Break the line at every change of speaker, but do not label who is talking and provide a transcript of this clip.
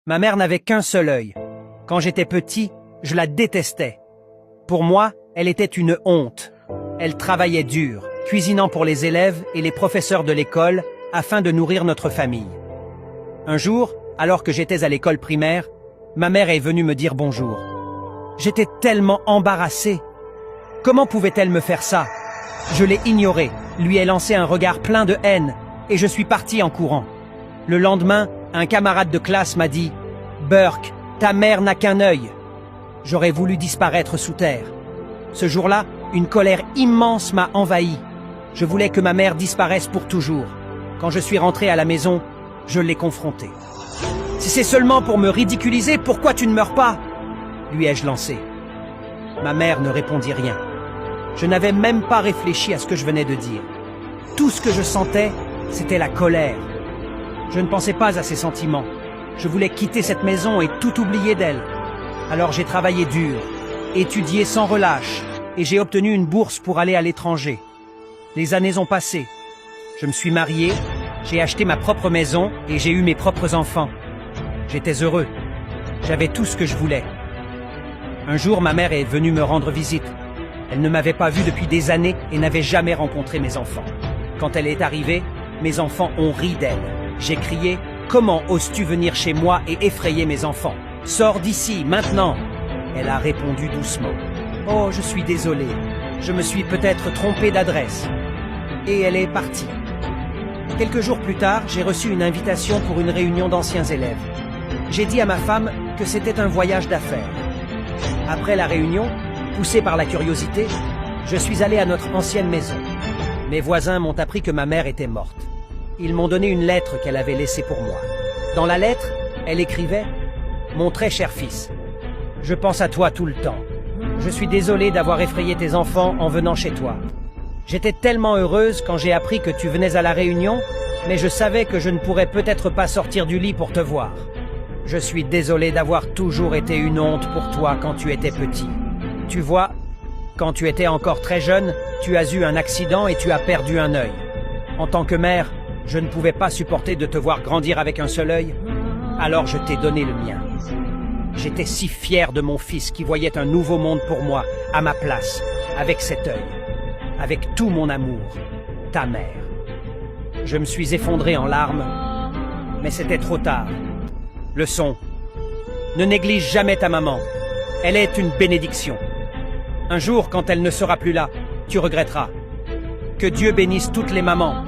Ma mère n'avait qu'un seul œil. Quand j'étais petit, je la détestais. Pour moi, elle était une honte. Elle travaillait dur, cuisinant pour les élèves et les professeurs de l'école afin de nourrir notre famille. Un jour, alors que j'étais à l'école primaire, ma mère est venue me dire bonjour. J'étais tellement embarrassé. Comment pouvait-elle me faire ça? Je l'ai ignorée, lui ai lancé un regard plein de haine et je suis parti en courant. Le lendemain, un camarade de classe m'a dit « Burke, ta mère n'a qu'un œil ». J'aurais voulu disparaître sous terre. Ce jour-là, une colère immense m'a envahi. Je voulais que ma mère disparaisse pour toujours. Quand je suis rentré à la maison, je l'ai confrontée. « Si c'est seulement pour me ridiculiser, pourquoi tu ne meurs pas ?» lui ai-je lancé. Ma mère ne répondit rien. Je n'avais même pas réfléchi à ce que je venais de dire. Tout ce que je sentais, c'était la colère. Je ne pensais pas à ses sentiments. Je voulais quitter cette maison et tout oublier d'elle. Alors j'ai travaillé dur, étudié sans relâche, et j'ai obtenu une bourse pour aller à l'étranger. Les années ont passé. Je me suis marié, j'ai acheté ma propre maison et j'ai eu mes propres enfants. J'étais heureux. J'avais tout ce que je voulais. Un jour, ma mère est venue me rendre visite. Elle ne m'avait pas vu depuis des années et n'avait jamais rencontré mes enfants. Quand elle est arrivée, mes enfants ont ri d'elle. J'ai crié « Comment oses-tu venir chez moi et effrayer mes enfants? Sors d'ici, maintenant !» Elle a répondu doucement « Oh, je suis désolée. Je me suis peut-être trompée d'adresse. » Et elle est partie. Quelques jours plus tard, j'ai reçu une invitation pour une réunion d'anciens élèves. J'ai dit à ma femme que c'était un voyage d'affaires. Après la réunion, poussé par la curiosité, je suis allé à notre ancienne maison. Mes voisins m'ont appris que ma mère était morte. Ils m'ont donné une lettre qu'elle avait laissée pour moi. Dans la lettre, elle écrivait « Mon très cher fils, je pense à toi tout le temps. Je suis désolée d'avoir effrayé tes enfants en venant chez toi. J'étais tellement heureuse quand j'ai appris que tu venais à la réunion, mais je savais que je ne pourrais peut-être pas sortir du lit pour te voir. Je suis désolée d'avoir toujours été une honte pour toi quand tu étais petit. Tu vois, quand tu étais encore très jeune, tu as eu un accident et tu as perdu un œil. En tant que mère, je ne pouvais pas supporter de te voir grandir avec un seul œil, alors je t'ai donné le mien. J'étais si fier de mon fils qui voyait un nouveau monde pour moi, à ma place, avec cet œil, avec tout mon amour, ta mère. Je me suis effondré en larmes, mais c'était trop tard. Leçon. Ne néglige jamais ta maman. Elle est une bénédiction. Un jour, quand elle ne sera plus là, tu regretteras. Que Dieu bénisse toutes les mamans.